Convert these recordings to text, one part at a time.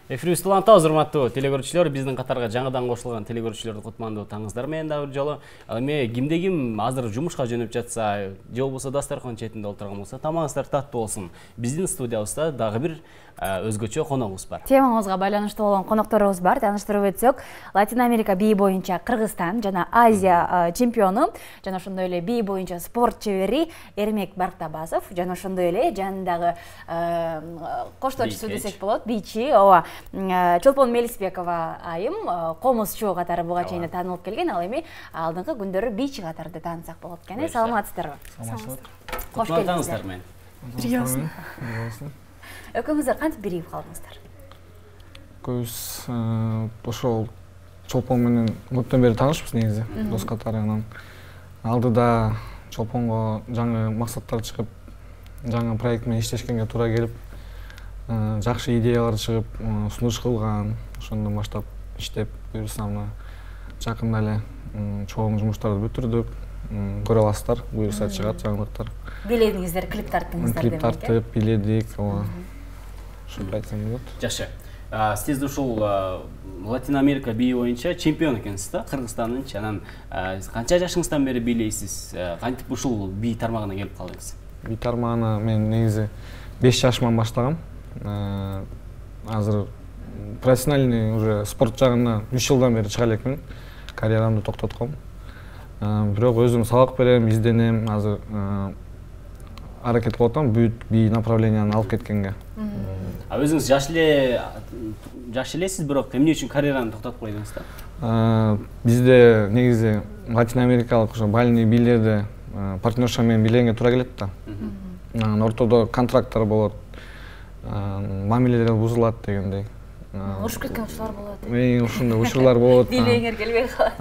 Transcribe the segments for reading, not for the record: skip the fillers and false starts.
Эфирибиз улантабыз, урматтуу телекөрүүчүлөр. Биздин катарга жаңыдан кошулган телекөрүүчүлөрдү кутмандуу таңыңыздар менен дагы бир жолу. Ал эми кимде ким азыр жумушка жөнөп жатса, же болбосо дасторкон четинде отурган болсо, тамагыңыздар таттуу болсун. Биздин студиябызда дагы бир өзгөчө коногубуз бар. Темаңызга байланыштуу болгон конокторубуз бар. Тааныштырып өтсөк, Латин Америка бии боюнча Кыргызстан жана Азия чемпиону, жана ошондой эле бии боюнча спорт чебери Эрмек Барктабасов, жана ошондой эле жанындагы коштоочусу десек болот, бийчи, ооба, Чолпон Мелисбекова айым комузчу катары буга чейин таанылып келген. Ал эми алдыңкы күндөрү бийчи катары таанысак болот экен. Саламатсыздарбы? Саламатсыздар. Кош келиңиздер мен. Бирге болсун. Экөөңүздөр кантип биригип калдыңыздар? Көз ошол Чолпон менен көптөн бери таанышпыз негизи, дос катары. Алдыда Чолпонго жаңы максаттар чыгып, жаңы проект менен иштешкенге туура келип, жакшы идеялар чыгып, сунуш кылган. Ошондон баштап иштеп, буюрса жакында эле чоң жумуштарды бүтүрдүк. Көрө аласыздар, буюрса чыгат жаңылыктар. Биледиңиздер, клип тарттыңыздар демек. Клип тартып, биледик, ооба. Ушундай айтсам болот. Жакшы. Сиз ушул Латин Америка бии боюнча чемпион экенсиз да, Кыргызстандын. Анан канча жашыңыздан бери бийлейсиз? Кантип ушул бий тармагына келип калдыңыз? Бий тармагына мен негизи 5 жашыман баштагам. Азыр профессиональный уже спорт жагына 3 жылдан бери чыга элекмин. Карьерамды токтотком. Бирок өзүм сабак берем, изденем. Азыр аракет кылып атам бүт бий направленияны алып кеткенге. Өзүңүз жаш элесиз, бирок эмне үчүн карьераны токтотуп койдуңуз да? Бизде негизи Латин Америкалык ошо бальный бийлерде партнерша менен бийлегенге туура келет да. Ортодо контракттар болот, мамилелер бузулат дегендей. Урушуп кеткен учурлар болот. Ошондой учурлар болот. Бийлегиңер келбей калат.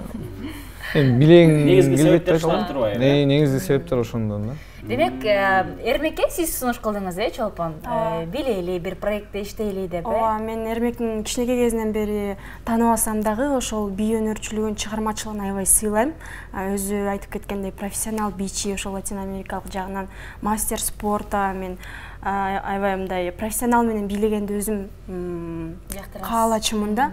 Билең негизги себептер ушулар турбайбы? Негизги себептер ошондон да. Демек, Эрмекке сиз сунуш кылдыңыз, Чолпон? Билейли, бир проектте иштейли деп. Ооба, мен Эрмектин кичинекей кезинен бери тааныбасам дагы ошол бий өнөрчүлүгүн, чыгармачылыгын аябай сыйлайм. Өзү айтып кеткендей, профессионал бийчи, ошол Латин Америкалык жагынан мастер спорта. Мен аябай мындай профессионал менен бийлегенди өзүм каалачумун да.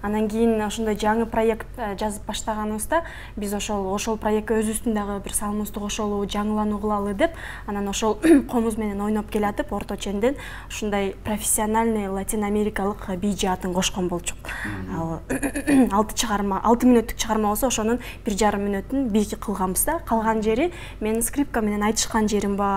Анан кийин ошондой жаңы проект жазып баштаганыбызда биз ошол проектке өзүбүздүн дагы бир салымыбызды кошолу, жаңылануу кылалы деп, анан ошол комуз менен ойноп келатып, орто ченден ушундай профессиональный Латин Америкалык бий жаатын кошкон болчук. Ал 6 мүнөттүк чыгарма болсо, ошонун 1,5 мүнөтүн бий кылганбыз да. Калган жери менин скрипка менен айтышкан жерим бар.